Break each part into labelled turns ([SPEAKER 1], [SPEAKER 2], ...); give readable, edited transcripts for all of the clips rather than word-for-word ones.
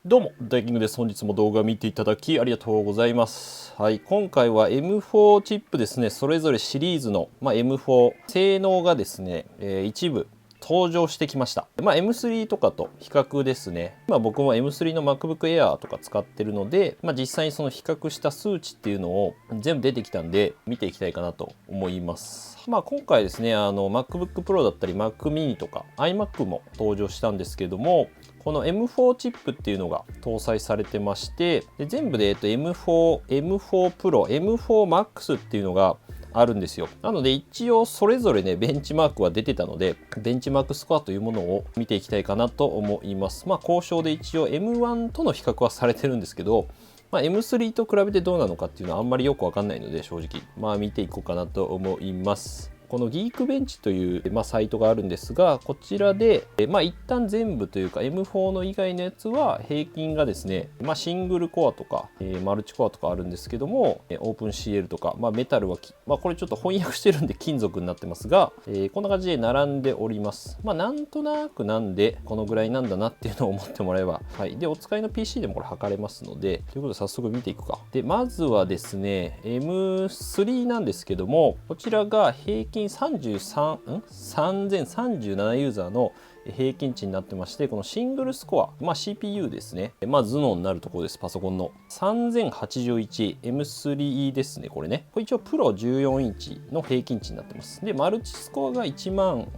[SPEAKER 1] どうも、ダイキングです。本日も動画を見ていただきありがとうございます。はい、今回は M4 チップですね、それぞれシリーズの、M4 性能がですね、一部登場してきました。M3 とかと比較ですね。僕も M3 の MacBook Air とか使ってるので、実際にその比較した数値っていうのを全部出てきたんで、見ていきたいかなと思います。今回ですね、MacBook Pro だったり Mac mini とか iMac も登場したんですけども、この M4 チップっていうのが搭載されてまして、で全部で、M4、M4 Pro、M4 Max っていうのがあるんですよ。なので一応それぞれね、ベンチマークは出てたので、ベンチマークスコアというものを見ていきたいかなと思います。交渉で一応 M1 との比較はされてるんですけど、M3 と比べてどうなのかっていうのはあんまりよくわかんないので、正直見ていこうかなと思います。このギークベンチという、サイトがあるんですが、こちらで、一旦全部というか M4 の以外のやつは平均がですね、シングルコアとか、マルチコアとかあるんですけども、オープン CL とか、メタルはこれちょっと翻訳してるんで金属になってますが、こんな感じで並んでおります。なんとなくなんでこのぐらいなんだなっていうのを思ってもらえば、はい。で、お使いの PC でもこれ測れますので、ということで早速見ていくか。で、まずはですね、M3 なんですけども、こちらが平均3037ユーザーの平均値になってまして、このシングルスコア、CPU ですね、頭脳になるところです、パソコンの 3081M3E ですね。これね、これ一応プロ14インチの平均値になってます。でマルチスコアが1万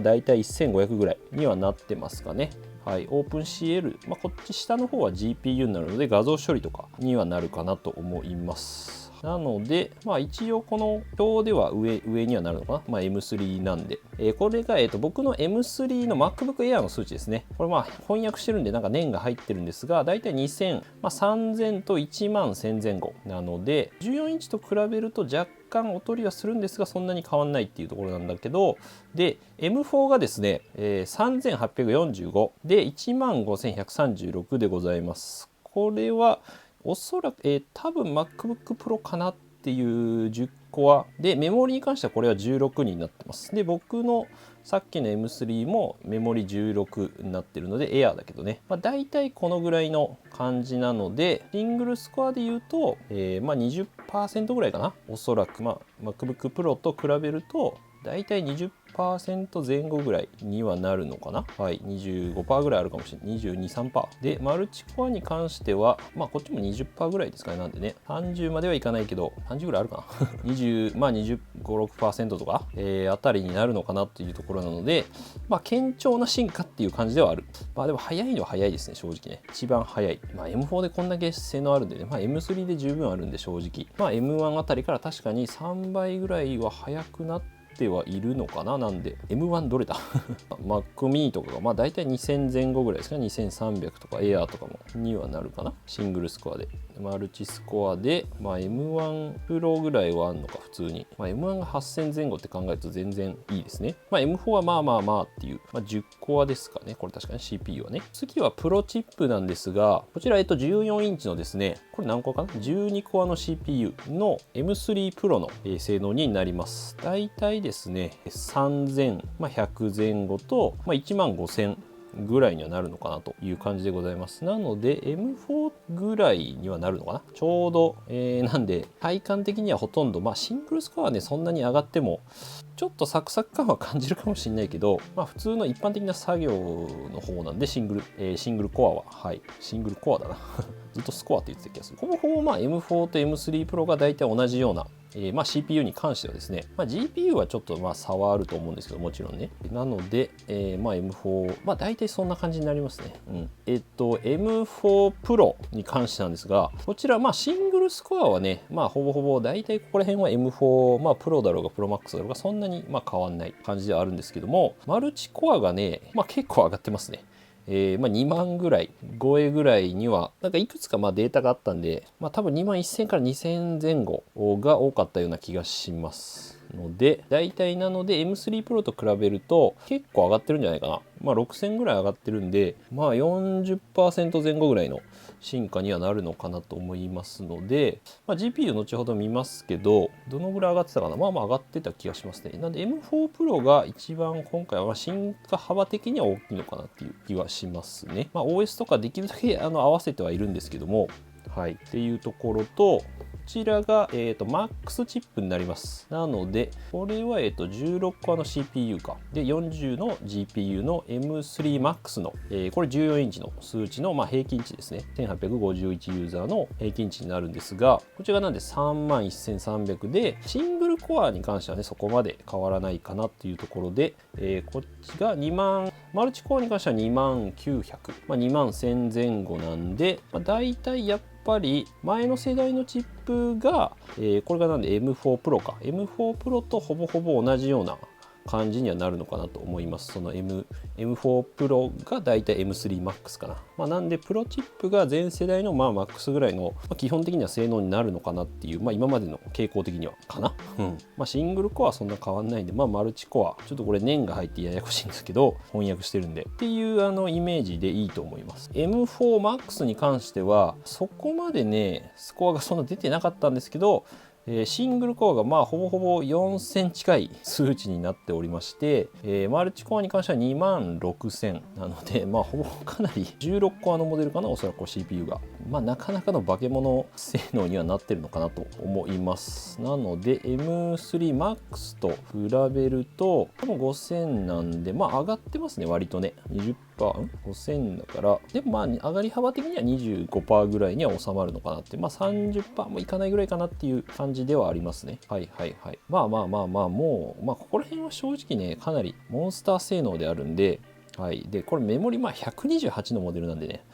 [SPEAKER 1] だいたい1500ぐらいにはなってますかね。はい、OpenCL、こっち下の方は GPU になるので画像処理とかにはなるかなと思います。なので、一応この表では上にはなるのかな、M3 なんで、これが、僕の M3 の MacBook Air の数値ですね。これ翻訳してるんでなんか年が入ってるんですが、だいたい2000、3000と1万1000前後なので、14インチと比べると若干劣りはするんですが、そんなに変わんないっていうところなんだけど、で M4 がですね、3845で15136でございます。これはおそらく、多分 MacBook Pro かなっていう10コアで、メモリに関してはこれは16になってます。で、僕のさっきの M3 もメモリ16になってるので Air だけどね、だいたいこのぐらいの感じなので、シングルスコアで言うと、20% ぐらいかな、おそらくMacBook Pro と比べるとだいたい20% 前後ぐらいにはなるのかな。はい、25% ぐらいあるかもしれない。22、3%。で、マルチコアに関しては、こっちも 20% ぐらいですかね。なんでね、30まではいかないけど、30ぐらいあるかな。20、25、6% とか、あたりになるのかなっていうところなので、堅調な進化っていう感じではある。でも早いのは早いですね、正直ね。一番早い。M4 でこんだけ性能あるんでね、M3 で十分あるんで正直。M1 あたりから確かに3倍ぐらいは速くなってはいるのかな。なんで M1 どれだMac mini とかがだいたい2000前後ぐらいですか、2300とか Air とかもにはなるかな、シングルスコアで。マルチスコアで、M1 プロぐらいはあるのか普通に、M1 が8000前後って考えると全然いいですね。M4 はっていう、10コアですかね、これ確かに CPU はね。次はプロチップなんですが、こちら14インチのですね、これ何コアかな、12コアの CPU の M3 プロの性能になります。だいたいですね、3100前後と、15000ぐらいにはなるのかなという感じでございます。なので M4 ぐらいにはなるのかな、ちょうど、なんで体感的にはほとんど、シングルスコアはねそんなに上がってもちょっとサクサク感は感じるかもしれないけど、普通の一般的な作業の方なんでシングルコアは、はい、シングルコアだなずっとスコアって言ってた気がする。ほぼほぼM4 と M3 Pro が大体同じようなCPU に関してはですね、GPU はちょっと差はあると思うんですけど、もちろんね。なので、M4、大体そんな感じになりますね。M4 Pro に関してなんですが、こちら、シングルスコアはね、ほぼほぼ大体ここら辺は M4、プロだろうがプロマックスだろうがそんなに変わんない感じではあるんですけども、マルチコアがね、結構上がってますね。2万ぐらい超えぐらいにはなんかいくつかデータがあったんで、多分2万1000から2000前後が多かったような気がしますので、大体なので M3 Pro と比べると結構上がってるんじゃないかな。6000ぐらい上がってるんで、40% 前後ぐらいの進化にはなるのかなと思いますので、GPU 後ほど見ますけど、どのぐらい上がってたかな。まあ上がってた気がしますね。なんで M4 Pro が一番今回は進化幅的には大きいのかなっていう気はしますね。OS とかできるだけ合わせてはいるんですけども、はい、っていうところと、こちらが、MAX チップになります。なので、これは、16個の CPU か。で、40の GPU の M3MAX の、これ14インチの数値の、平均値ですね。1851ユーザーの平均値になるんですが、こちらがなんで31,300で、シングルコアに関してはね、そこまで変わらないかなっていうところで、こっちが2万、マルチコアに関しては2900、2万1000前後なんで、大体やっぱり前の世代のチップが、これがなんで M4 Pro か M4 Pro とほぼほぼ同じような感じにはなるのかなと思います。その M4 Pro がだいたい M3MAX かな。なんでプロチップが前世代のMAX ぐらいの、基本的には性能になるのかなっていう、今までの傾向的にはかな。シングルコアはそんな変わんないんで、マルチコアちょっとこれ年が入ってややこしいんですけど翻訳してるんでっていうイメージでいいと思います。M4MAX に関してはそこまでねスコアがそんな出てなかったんですけど、シングルコアがほぼほぼ4000近い数値になっておりまして、マルチコアに関しては26000なので、ほぼかなり16コアのモデルかな、おそらく CPU が。なかなかの化け物性能にはなってるのかなと思います。なので M3MAX と比べると多分5000なんで、上がってますね、割とね。5000だから、でも上がり幅的には 25% ぐらいには収まるのかなって、30% もいかないぐらいかなっていう感じではありますね。はい。もう、ここら辺は正直ね、かなりモンスター性能であるんで、はい。で、これメモリ128のモデルなんでね。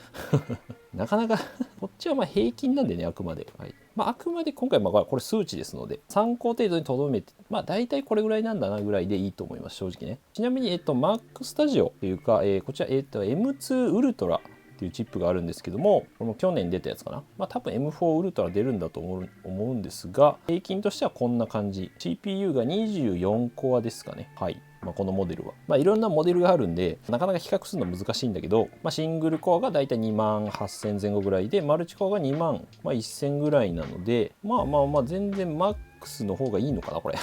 [SPEAKER 1] なかなかこっちは平均なんでね、あくまで。はい。あくまで今回これ数値ですので、参考程度にとどめて、大体これぐらいなんだなぐらいでいいと思います、正直ね。ちなみに、Mac Studio というか、こちら、M2 Ultraっていうチップがあるんですけども、これも去年出たやつかな。多分 M4 Ultra 出るんだと思うんですが、平均としてはこんな感じ。CPU が24コアですかね。はい。このモデルは。いろんなモデルがあるんで、なかなか比較するの難しいんだけど、シングルコアがだいたい2万8000前後ぐらいで、マルチコアが2万、1000ぐらいなので、全然MAXの方がいいのかな、これ。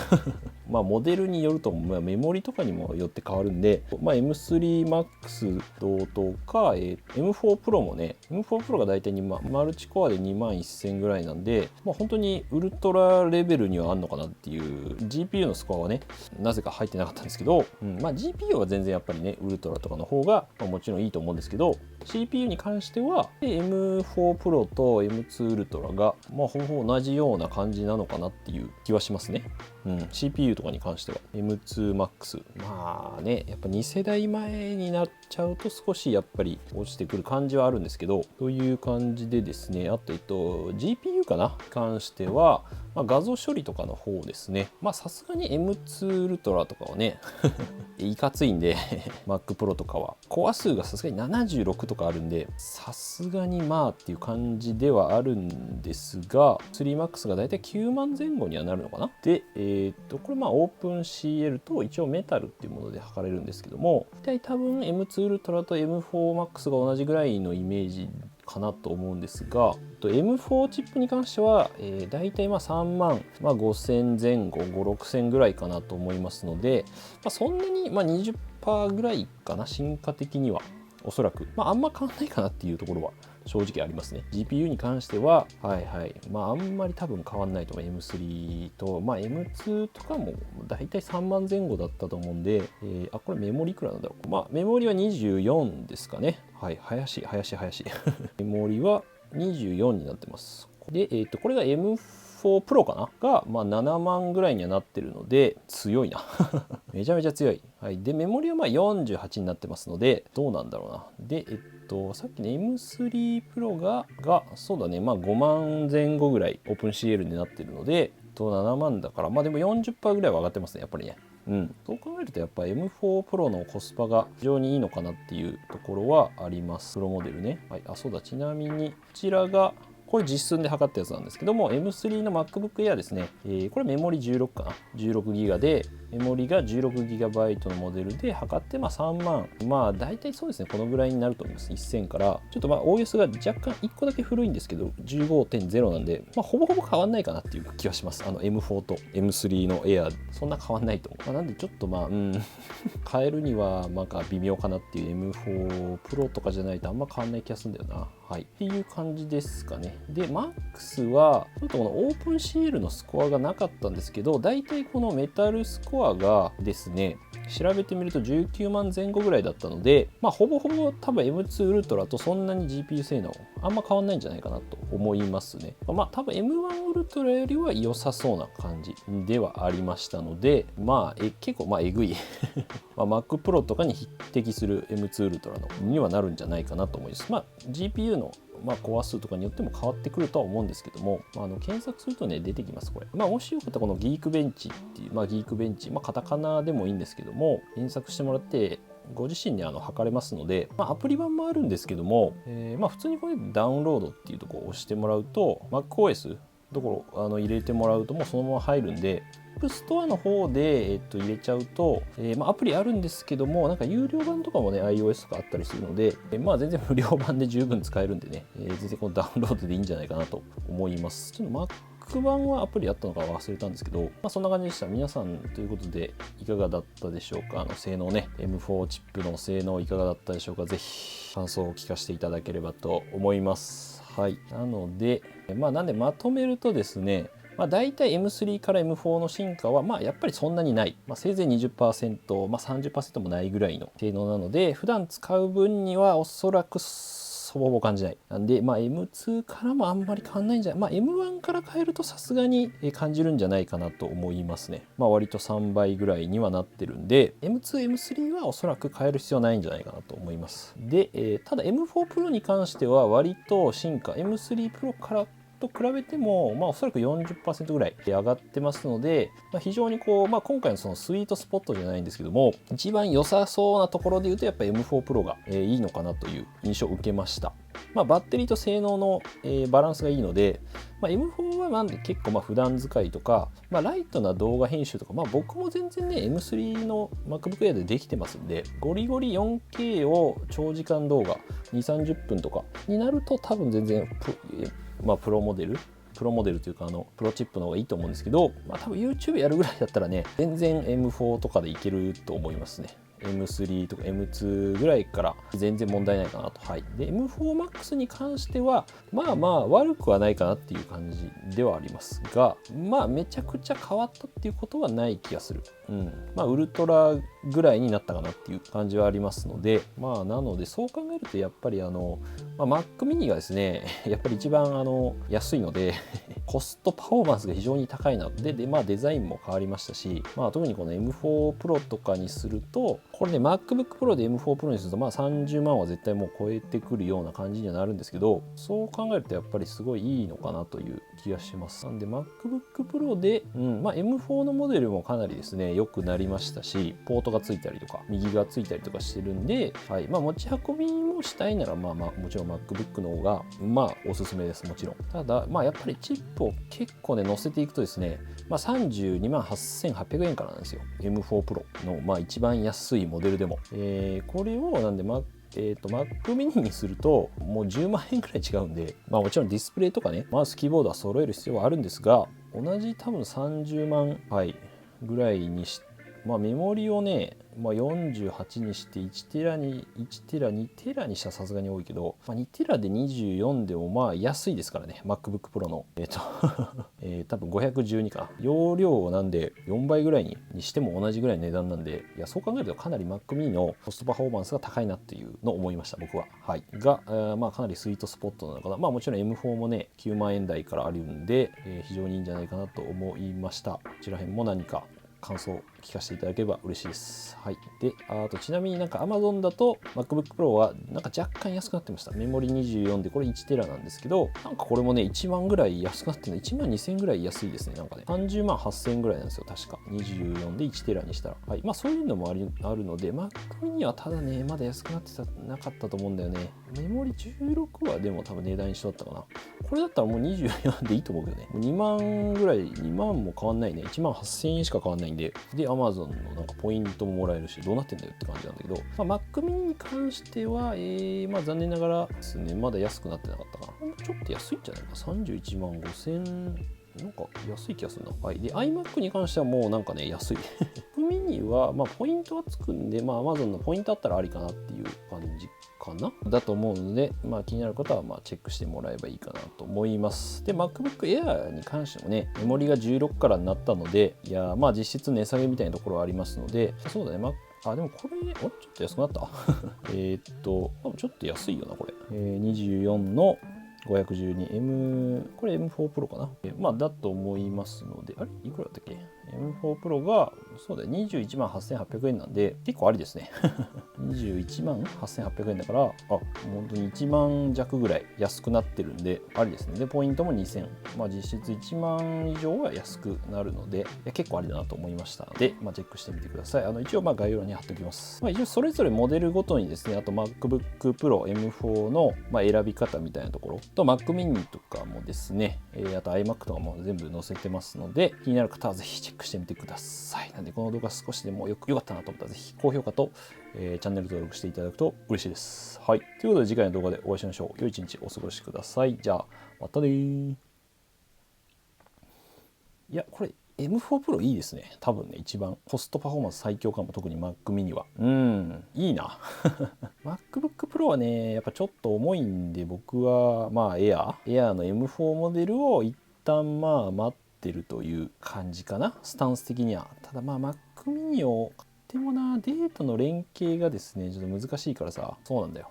[SPEAKER 1] モデルによると、メモリとかにもよって変わるんで、M3MAX 同等か、M4 Pro もね、M4 Pro がだいたい2万、マルチコアで2万1000ぐらいなんで、本当にウルトラレベルにはあんのかなっていう、GPU のスコアはね、なぜか入ってなかったんですけど、GPU は全然やっぱりね、ウルトラとかの方が、もちろんいいと思うんですけど、CPU に関しては M4 Pro と M2 Ultra が、ほぼほぼ同じような感じなのかなっていう気はしますね。CPU とかに関しては M2MAX やっぱ2世代前になっちゃうと少しやっぱり落ちてくる感じはあるんですけど、という感じでですね、あとGPU かなに関しては、画像処理とかの方ですね。さすがに M2 Ultra とかはねいかついんでMac Pro とかはコア数がさすがに76とかあるんで、さすがにっていう感じではあるんですが、3MAX がだいたい9万前後にはなるのかな。で、これオープン CL と一応メタルっていうもので測れるんですけども、大体多分 M2 Ultra と M4MAX が同じぐらいのイメージかなと思うんですが、M4 チップに関しては、だいたい3万、5000前後、5、6000ぐらいかなと思いますので、そんなに20% ぐらいかな、進化的には。おそらく。あんま変わんないかなっていうところは正直ありますね。GPU に関しては、あんまり多分変わんないと思う。M3 と、M2 とかもだいたい3万前後だったと思うんで、これメモリいくらなんだろう。メモリは24ですかね。林。メモリは24になってます。で、これが M4 Pro かなが、7万ぐらいにはなってるので、強いな。めちゃめちゃ強い。で、メモリは48になってますので、どうなんだろうな。で、さっきの M3 Pro が、そうだね、5万前後ぐらい OpenCL になってるので、7万だから、でも 40% ぐらいは上がってますね、やっぱりね。そう考えるとやっぱ M4 Pro のコスパが非常にいいのかなっていうところはあります。プロモデルね。そうだ、ちなみにこちらが、ここれ実寸で測ったやつなんですけども、 M3 の MacBook Air ですね、これメモリ16かな、16ギガでメモリが 16GB のモデルで測って3万、大体そうですね、このぐらいになると思います。1000からちょっとOS が若干1個だけ古いんですけど 15.0 なんで、ほぼほぼ変わんないかなっていう気はします。M4 と M3 の Air そんな変わんないと思う。なんでちょっと変えるには微妙かなっていう。 M4 Pro とかじゃないとあんま変わんない気がするんだよな。はい、っていう感じですかね。で MAX はちょっとこの OpenCL のスコアがなかったんですけど、だいたいこのメタルスコアがですね、調べてみると19万前後ぐらいだったので、ほぼほぼ多分 M2 ウルトラとそんなに GPU 性能あんま変わんないんじゃないかなと思いますね。多分 M1 ウルトラよりは良さそうな感じではありましたので、結構えぐいMac Pro とかに匹敵する M2 ウルトラのにはなるんじゃないかなと思います。GPU のコア数とかによっても変わってくるとは思うんですけども、検索するとね出てきます。これもしよかったらこのギークベンチっていう、ギークベンチ、カタカナでもいいんですけども、検索してもらってご自身に測れますので、アプリ版もあるんですけども、普通にこれダウンロードっていうところを押してもらうと MacOS ところ入れてもらうともうそのまま入るんで、App Store の方で、入れちゃうと、アプリあるんですけども、有料版とかもね iOS とかあったりするので、全然無料版で十分使えるんでね、全然このダウンロードでいいんじゃないかなと思います。ちょっと Mac 版はアプリあったのか忘れたんですけど、そんな感じでした。皆さんということでいかがだったでしょうか。性能ね、M4 チップの性能いかがだったでしょうか。ぜひ感想を聞かせていただければと思います。はい、なので、なんでまとめるとですね、大体 M3 から M4 の進化はやっぱりそんなにない、せいぜい 20%、30% もないぐらいの性能なので、普段使う分にはおそらくほぼほぼ感じない。なんで、M2 からもあんまり変わんないんじゃない、M1 から変えるとさすがに感じるんじゃないかなと思いますね。割と3倍ぐらいにはなってるんで、M2、M3 はおそらく変える必要ないんじゃないかなと思います。で、ただ M4 Pro に関しては割と進化、M3 Pro からと比べても、おそらく 40% ぐらい上がってますので、非常に今回のそのスイートスポットじゃないんですけども、一番良さそうなところで言うとやっぱり M4 Pro がいいのかなという印象を受けました。バッテリーと性能のバランスがいいので、M4 はなんで結構普段使いとか、ライトな動画編集とか、僕も全然ね M3 の MacBook Air でできてますんで、ゴリゴリ 4K を長時間動画 2,30 分とかになると多分全然プロモデルというかプロチップの方がいいと思うんですけど、多分 YouTube やるぐらいだったらね全然 M4 とかでいけると思いますね。M3 とか M2 ぐらいから全然問題ないかなと。はい、で M4MAX に関しては悪くはないかなっていう感じではありますが、めちゃくちゃ変わったっていうことはない気がする。ウルトラぐらいになったかなっていう感じはありますので、なのでそう考えるとやっぱりMac mini がですねやっぱり一番安いのでコストパフォーマンスが非常に高いなでデザインも変わりましたし、特にこの M4 Pro とかにすると、これね MacBook Pro で M4 Pro にすると30万は絶対もう超えてくるような感じにはなるんですけど、そう考えるとやっぱりすごいいいのかなという気がします。なんで MacBook Pro で、M4 のモデルもかなりですね良くなりましたし、ポートがついたりとか右がついたりとかしてるんで、持ち運びもしたいならもちろん MacBook の方がおすすめです。もちろん。ただやっぱりチップを結構ね載せていくとですね、32万8800円からなんですよ。M4 Pro の一番安いモデルでも、これをなんでMac mini にするともう10万円くらい違うんで、もちろんディスプレイとかねマウスキーボードは揃える必要はあるんですが、同じ多分30万、ぐらいにしてメモリをね、48にして1テラに1テラ2テラにしたらさすがに多いけど、2テラで24でも安いですからね。 MacBook Pro の多分512かな、容量なんで4倍ぐらいにしても同じぐらいの値段なんで、いやそう考えるとかなり Mac mini のコストパフォーマンスが高いなっていうのを思いました僕は。が、かなりスイートスポットなのかな。もちろん M4 もね9万円台からあるんで、非常にいいんじゃないかなと思いました。こちら辺も何か感想聞聞かせていただければ嬉しいです。はい。で、あとちなみになんか Amazon だと MacBook Pro はなんか若干安くなってました。メモリ24でこれ1テラなんですけど、なんかこれもね、1万ぐらい安くなってるの、1万2000ぐらい安いですね。なんかね、30万8000ぐらいなんですよ。確か。24で1テラにしたら。はい。まあそういうのもあるので、Mac mini はただね、まだ安くなってなかったと思うんだよね。メモリ16はでも多分値段一緒だったかな。これだったらもう24でいいと思うけどね。もう2万ぐらい、2万も変わんないね。1万8000円しか変わんないんで。で、Amazon のなんかポイントももらえるし、どうなってんだよって感じなんだけど、まあ、Mac mini に関しては、まあ残念ながらですね、まだ安くなってなかったかな。ちょっと安いんじゃないか。31万5000なんか安い気がするな。はい。で、iMac に関してはもうなんかね、安い。Mac mini は、まあ、ポイントはつくんで、まあ、Amazon のポイントあったらありかなっていう感じかなだと思うので、まあ、気になる方は、まあ、チェックしてもらえばいいかなと思います。で、MacBook Air に関してもね、メモリが16からになったので、いや、まあ、実質値下げみたいなところはありますので、そうだね、でもこれ、ちょっと安くなったちょっと安いよな、これ。24の 512M、これ M4 Pro かな。まあ、だと思いますので、あれいくらだったっけ？ M4 Pro が、そうだよ、21万8800円なんで、結構ありですね。21万8800円だから、本当に1万弱ぐらい安くなってるんで、ありですね。で、ポイントも2000。まあ、実質1万以上は安くなるので、結構ありだなと思いましたので、まあ、チェックしてみてください。一応、まあ、概要欄に貼っておきます。まあ、一応、それぞれモデルごとにですね、あと MacBook Pro M4 の、まあ、選び方みたいなところと、Mac mini とかもですね、あと iMac とかも全部載せてますので、気になる方はぜひチェックしてみてください。なんで、この動画少しでも良かったなと思ったら、ぜひ高評価と、チャンネル登録していただくと嬉しいです。はい。ということで次回の動画でお会いしましょう。良い一日お過ごしください。じゃあ、またねー。いや、これ M4 Pro いいですね。多分ね、一番コストパフォーマンス最強かも。特に Mac mini は。いいな。MacBook Pro はね、やっぱちょっと重いんで、僕はまあ Air の M4 モデルを一旦まあ待ってるという感じかな。スタンス的には。ただまあ Mac mini をでもな、データの連携がですね、ちょっと難しいからさ、そうなんだよ。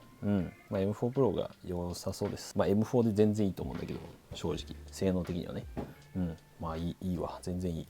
[SPEAKER 1] まあ、M4 Pro が良さそうです。まあ、M4 で全然いいと思うんだけど、正直、性能的にはね。まあいいわ、全然いい。